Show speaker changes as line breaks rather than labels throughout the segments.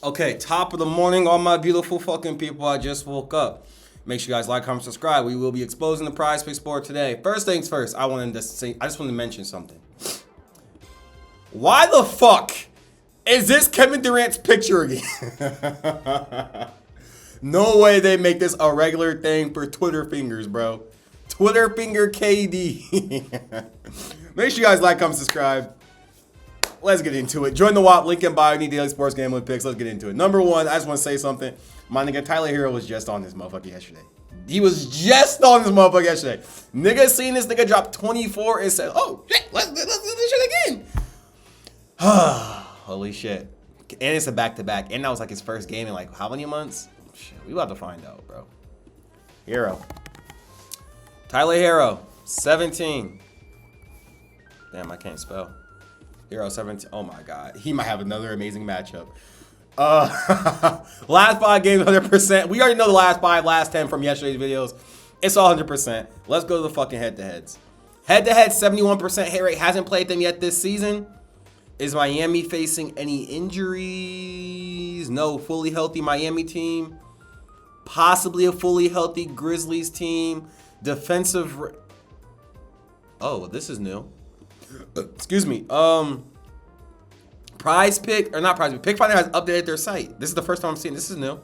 Okay, top of the morning, all my beautiful fucking people. I just woke up. Make sure you guys like, comment, subscribe. We will be exposing the PrizePicks board today. First things first, I just wanted to mention something. Why the fuck is this Kevin Durant's picture again? No way they make this a regular thing for Twitter fingers, bro. Twitter finger KD. Make sure you guys like, comment, subscribe. Let's get into it. Join the WAP, link in bio, need daily sports gambling picks. Let's get into it. Number one, I just want to say something. My nigga Tyler Herro was just on this motherfucker yesterday. He was just on this motherfucker yesterday. Nigga seen this nigga drop 24 and said, oh, shit, let's do this shit again. Holy shit. And it's a back-to-back. And that was like his first game in like how many months? Shit, we about to find out, bro. Herro. Tyler Herro, 17. Damn, I can't spell. Herro 17. Oh my God. He might have another amazing matchup. Last 5 games, 100%. We already know the last 5, last 10 from yesterday's videos. It's all 100%. Let's go to the fucking head-to-heads. Head-to-head, 71% hit rate. Hasn't played them yet this season. Is Miami facing any injuries? No. Fully healthy Miami team. Possibly a fully healthy Grizzlies team. Defensive. Oh, this is new. Excuse me. PrizePicks, or not PrizePicks, PickFinder has updated their site. This is the first time I'm seeing this. Is new.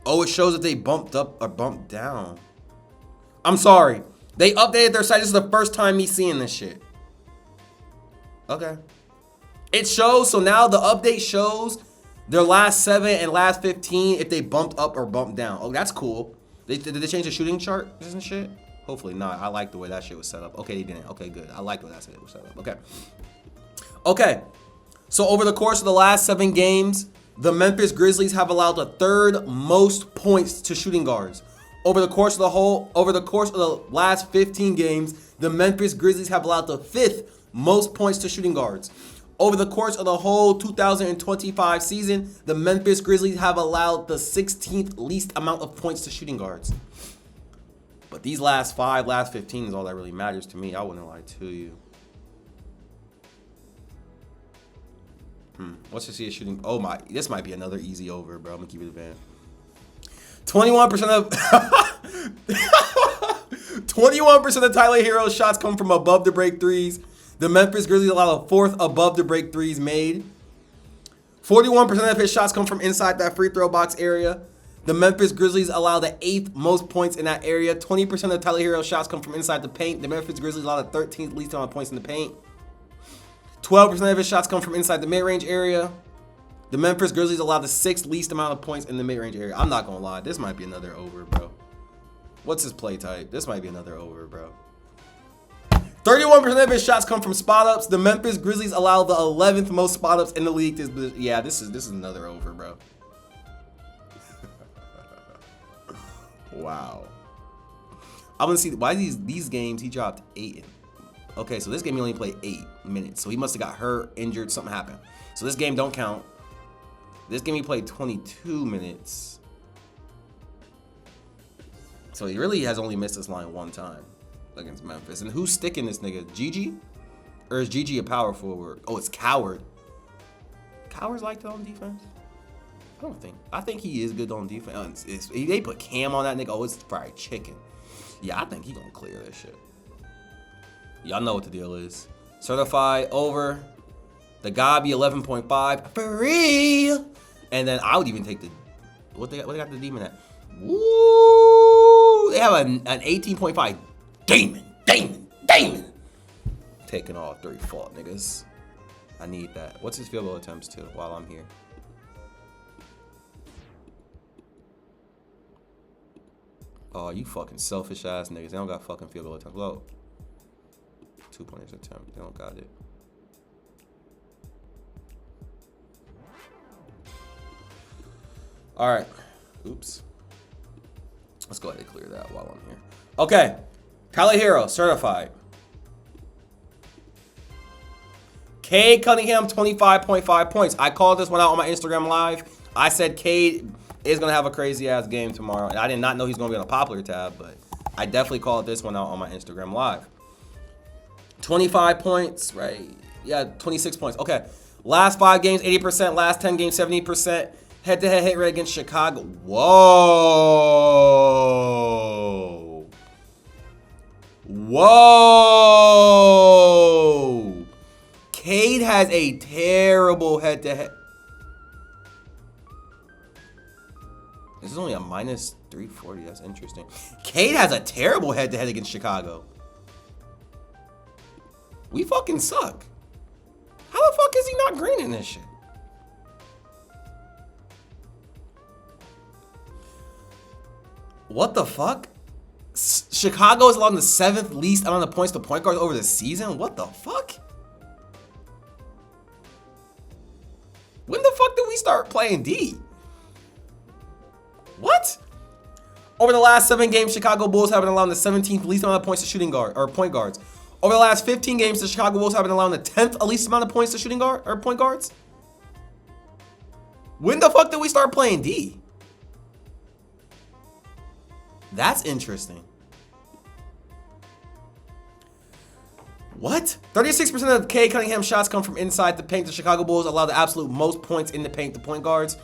Oh, it shows that they bumped up or bumped down. I'm sorry. They updated their site. This is the first time me seeing this shit. Okay. It shows, so now the update shows their last 7 and last 15 if they bumped up or bumped down. Oh, that's cool. Did they change the shooting chart and shit? Hopefully not. I like the way that shit was set up. Okay, they didn't. Okay, good. I like the way that shit was set up. Okay. Okay. So over the course of the last 7 games, the Memphis Grizzlies have allowed the 3rd most points to shooting guards. Over the course of the last 15 games, the Memphis Grizzlies have allowed the 5th most points to shooting guards. Over the course of the whole 2025 season, the Memphis Grizzlies have allowed the 16th least amount of points to shooting guards. But these last 5, last 15 is all that really matters to me. I wouldn't lie to you. What's to see a shooting? Oh my, this might be another easy over, bro. I'm gonna keep it a van. 21% of 21% of Tyler Herro's shots come from above the break threes. The Memphis Grizzlies allow the 4th above the break threes made. 41% of his shots come from inside that free throw box area. The Memphis Grizzlies allow the 8th most points in that area. 20% of Tyler Herro's shots come from inside the paint. The Memphis Grizzlies allow the 13th least amount of points in the paint. 12% of his shots come from inside the mid-range area. The Memphis Grizzlies allow the 6th least amount of points in the mid-range area. I'm not gonna lie, this might be another over, bro. What's his play type? This might be another over, bro. 31% of his shots come from spot ups. The Memphis Grizzlies allow the 11th most spot ups in the league. Yeah, this is another over, bro. Wow. I'm gonna see why these games he dropped 8. Okay, so this game he only played 8 minutes. So he must have got hurt, injured, something happened. So this game don't count. This game he played 22 minutes. So he really has only missed this line 1 time against Memphis. And who's sticking this nigga? Gigi? Or is Gigi a power forward? Oh, it's Coward. Coward's like that on defense? I think he is good on defense. They put Cam on that nigga. Oh, it's fried chicken. Yeah, I think he gonna clear this shit. Y'all know what the deal is. Certified over. The Gabi 11.5 for real. And then I would even take the what they got the demon at. Woo! They have an 18.5 demon. Taking all 3 fault niggas. I need that. What's his field goal attempts to while I'm here? Oh, you fucking selfish ass niggas. They don't got fucking field goal attempts. Low. 2-pointers attempt. They don't got it. All right. Oops. Let's go ahead and clear that while I'm here. Okay. Tyler Herro, certified. Cade Cunningham, 25.5 points. I called this one out on my Instagram live. I said Cade is going to have a crazy-ass game tomorrow. And I did not know he's going to be on a popular tab, but I definitely called this one out on my Instagram live. 25 points, right? Yeah, 26 points. Okay. Last 5 games, 80%. Last 10 games, 70%. Head-to-head hit rate against Chicago. Whoa. Whoa. Cade has a terrible head-to-head. This is only a minus 340. That's interesting. Cade has a terrible head-to-head against Chicago. We fucking suck. How the fuck is he not green in this shit? What the fuck? Chicago is allowing the 7th least amount of points to point guards over the season? What the fuck? When the fuck did we start playing D? What? Over the last 7 games, Chicago Bulls have been allowing the 17th least amount of points to shooting guard or point guards. Over the last 15 games, the Chicago Bulls have been allowing the 10th least amount of points to shooting guard or point guards. When the fuck did we start playing D? That's interesting. What? 36% of Cade Cunningham shots come from inside the paint. The Chicago Bulls allow the absolute most points in the paint to point guards.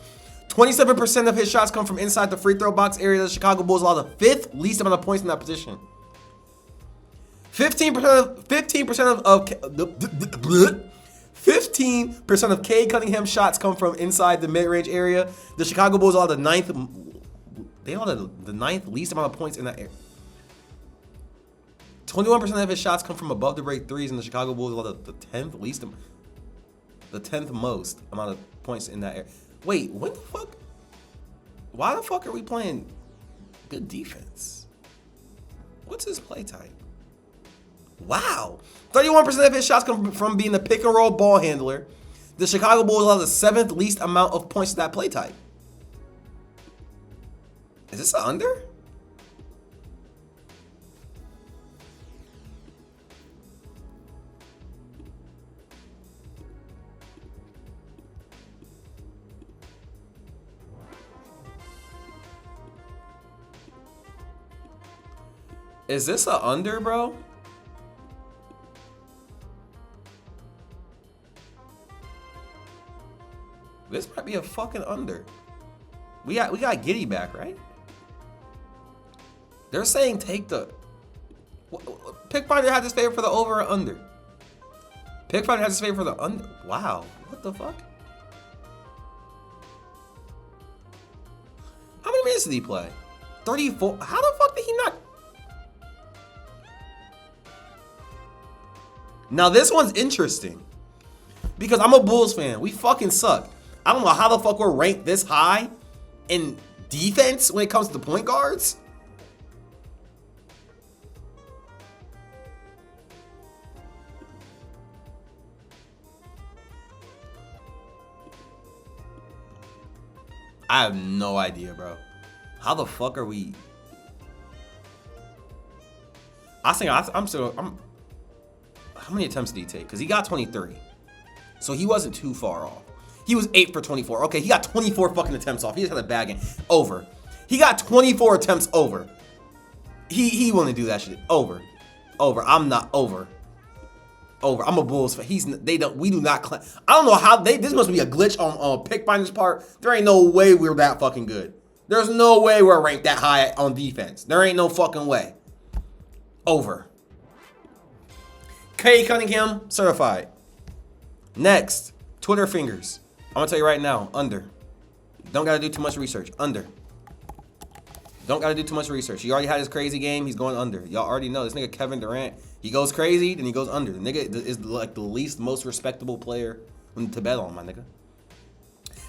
27% of his shots come from inside the free throw box area. The Chicago Bulls allow the 5th least amount of points in that position. 15% of Cade Cunningham shots come from inside the mid-range area. The Chicago Bulls allow the 9th. They allow the 9th least amount of points in that area. 21% of his shots come from above the break threes, and the Chicago Bulls allow the 10th least, the 10th most amount of points in that area. Wait, what the fuck? Why the fuck are we playing good defense? What's his play type? Wow. 31% of his shots come from being the pick and roll ball handler. The Chicago Bulls allow the 7th least amount of points to that play type. Is this an under? Is this an under, bro? This might be a fucking under. We got Giddy back, right? They're saying take the... Pick Finder has his favor for the over or under. Pick Finder has his favor for the under. Wow. What the fuck? How many minutes did he play? 34. How the fuck did he not... Now this one's interesting. Because I'm a Bulls fan. We fucking suck. I don't know how the fuck we're ranked this high in defense when it comes to the point guards. I have no idea, bro. How the fuck are we? I'm how many attempts did he take? Because he got 23. So he wasn't too far off. He was 8 for 24. Okay, he got 24 fucking attempts off. He just had a bad game. Over. He got 24 attempts over. He wouldn't do that shit. Over. Over. I'm not over. Over. I'm a Bulls fan. We do not claim. I don't know how this must be a glitch on Pick Finder's part. There ain't no way we're that fucking good. There's no way we're ranked that high on defense. There ain't no fucking way. Over. Cade Cunningham, certified. Next, Twitter fingers. I'm gonna tell you right now, under. Don't gotta do too much research. Under. Don't gotta do too much research. He already had his crazy game. He's going under. Y'all already know this nigga Kevin Durant. He goes crazy, then he goes under. The nigga is like the least most respectable player to bet on, my nigga.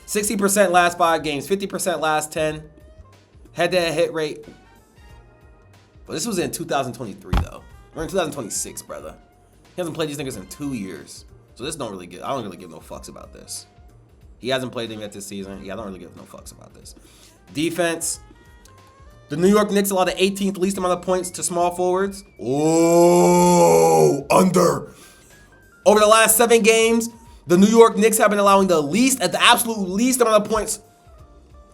60% last 5 games, 50% last 10. Head-to-head hit rate. But this was in 2023 though. We're in 2026, brother. He hasn't played these niggas in 2 years. So this I don't really give no fucks about this. He hasn't played them yet this season. Yeah, I don't really give no fucks about this. Defense. The New York Knicks allow the 18th least amount of points to small forwards. Oh, under. Over the last 7 games, the New York Knicks have been allowing the absolute least amount of points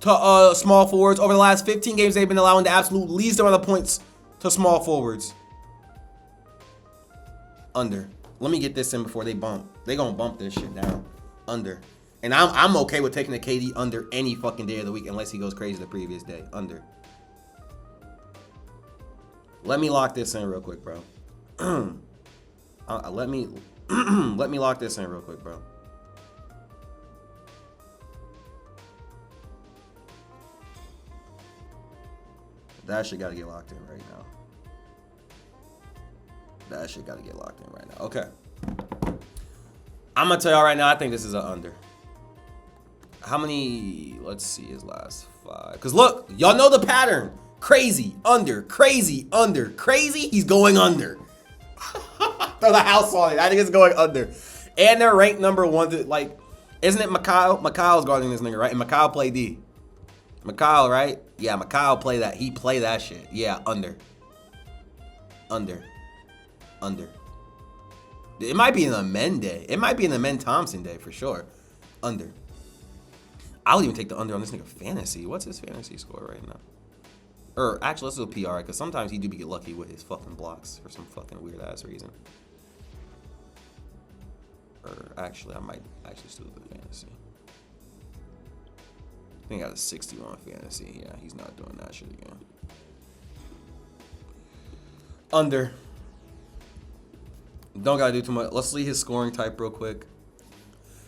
to small forwards. Over the last 15 games, they've been allowing the absolute least amount of points to small forwards. Under. Let me get this in before they bump. They gonna bump this shit down. Under. And I'm okay with taking the KD under any fucking day of the week unless he goes crazy the previous day. Under. Let me lock this in real quick, bro. Let me lock this in real quick, bro. That shit gotta get locked in right now. That shit gotta get locked in right now. Okay. I'm gonna tell y'all right now, I think this is an under. How many? Let's see his last 5. Because look, y'all know the pattern. Crazy, under, crazy, under, crazy. He's going under. Throw the house on it. I think it's going under. And they're ranked number 1. Isn't it Mikal? Mikal's guarding this nigga, right? And Mikal play D. Mikal, right? Yeah, Mikal play that. He play that shit. Yeah, under. Under. Under. It might be in the men day. It might be in the men Thompson day for sure. Under. I would even take the under on this nigga fantasy. What's his fantasy score right now? Or actually, let's do a PR because sometimes he do get lucky with his fucking blocks for some fucking weird ass reason. Or actually, I might actually still do the fantasy. I think I got a 61 fantasy. Yeah, he's not doing that shit again. Under. Don't gotta do too much. Let's see his scoring type real quick.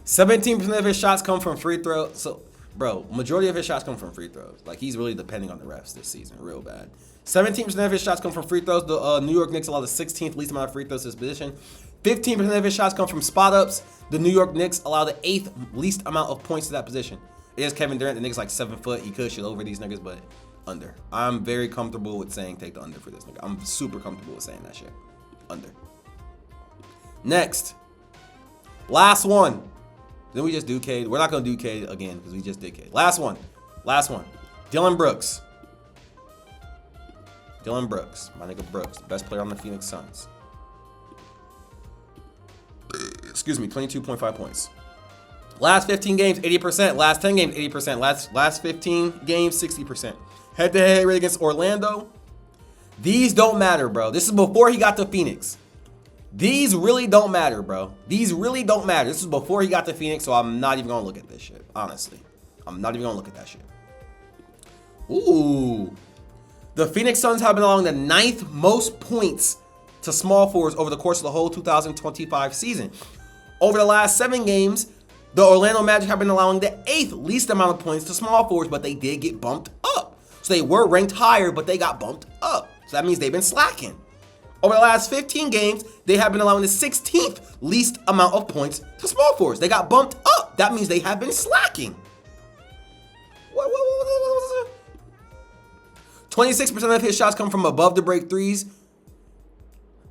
17% of his shots come from free throws. So, bro, majority of his shots come from free throws. Like, he's really depending on the refs this season, real bad. 17% of his shots come from free throws. The New York Knicks allow the 16th least amount of free throws to his position. 15% of his shots come from spot ups. The New York Knicks allow the 8th least amount of points to that position. It is Kevin Durant. The nigga's like 7 foot. He could shit over these niggas, but under. I'm very comfortable with saying take the under for this nigga. I'm super comfortable with saying that shit. Under. Next. Last one. Then we just do Cade. We're not going to do Cade again because we just did Cade. Last one. Last one. Dillon Brooks. Dillon Brooks. My nigga Brooks. The best player on the Phoenix Suns. Excuse me. 22.5 points. Last 15 games, 80%. Last 10 games, 80%. Last 15 games, 60%. Head-to-head rate against Orlando. These don't matter, bro. This is before he got to Phoenix. These really don't matter, bro. These really don't matter. This is before he got to Phoenix, so I'm not even going to look at this shit, honestly. I'm not even going to look at that shit. Ooh. The Phoenix Suns have been allowing the 9th most points to small forwards over the course of the whole 2025 season. Over the last 7 games, the Orlando Magic have been allowing the 8th least amount of points to small forwards, but they did get bumped up. So they were ranked higher, but they got bumped up. So that means they've been slacking. Over the last 15 games, they have been allowing the 16th least amount of points to small forwards. They got bumped up. That means they have been slacking. What was it? 26% of his shots come from above the break threes.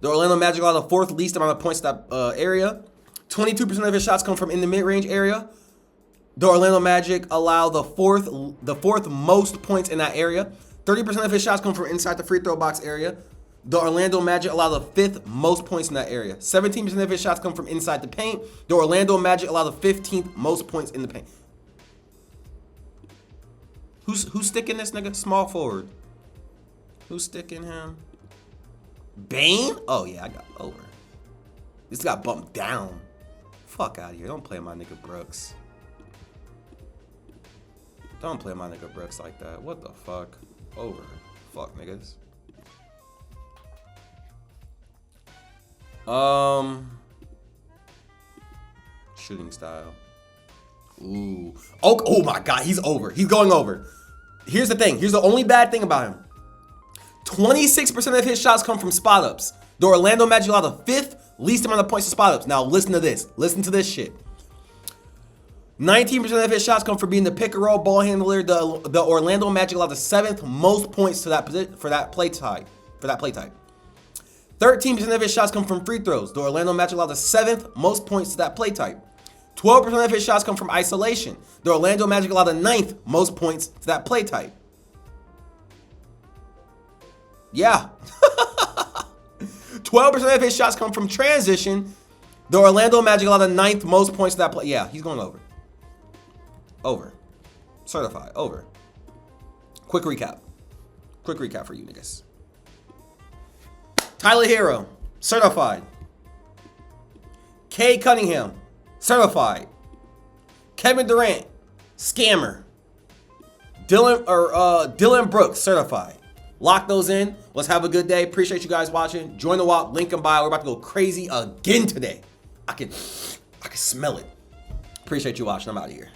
The Orlando Magic allow the 4th least amount of points to that area. 22% of his shots come from in the mid-range area. The Orlando Magic allow the fourth most points in that area. 30% of his shots come from inside the free throw box area. The Orlando Magic allow the 5th most points in that area. 17% of his shots come from inside the paint. The Orlando Magic allow the 15th most points in the paint. Who's sticking this nigga? Small forward. Who's sticking him? Bane? Oh yeah, I got over. This got bumped down. Fuck out of here. Don't play my nigga Brooks. Don't play my nigga Brooks like that. What the fuck? Over. Fuck niggas. Shooting style. Ooh. Oh my God, he's over. He's going over. Here's the thing. Here's the only bad thing about him. 26% of his shots come from spot ups. The Orlando Magic allow the 5th least amount of points to spot ups. Now listen to this. Listen to this shit. 19% of his shots come from being the pick and roll ball handler. The Orlando Magic allow the 7th most points to that position for that play type. 13% of his shots come from free throws. The Orlando Magic allow the 7th most points to that play type. 12% of his shots come from isolation. The Orlando Magic allow the 9th most points to that play type. Yeah. 12% of his shots come from transition. The Orlando Magic allow the 9th most points to that play. Yeah, he's going over. Over. Certified. Over. Quick recap. Quick recap for you niggas. Tyler Herro. Certified. Cade Cunningham, certified. Kevin Durant, scammer. Dillon Brooks, certified. Lock those in. Let's have a good day. Appreciate you guys watching. Join the WAP, link in bio. We're about to go crazy again today. I can smell it. Appreciate you watching. I'm out of here.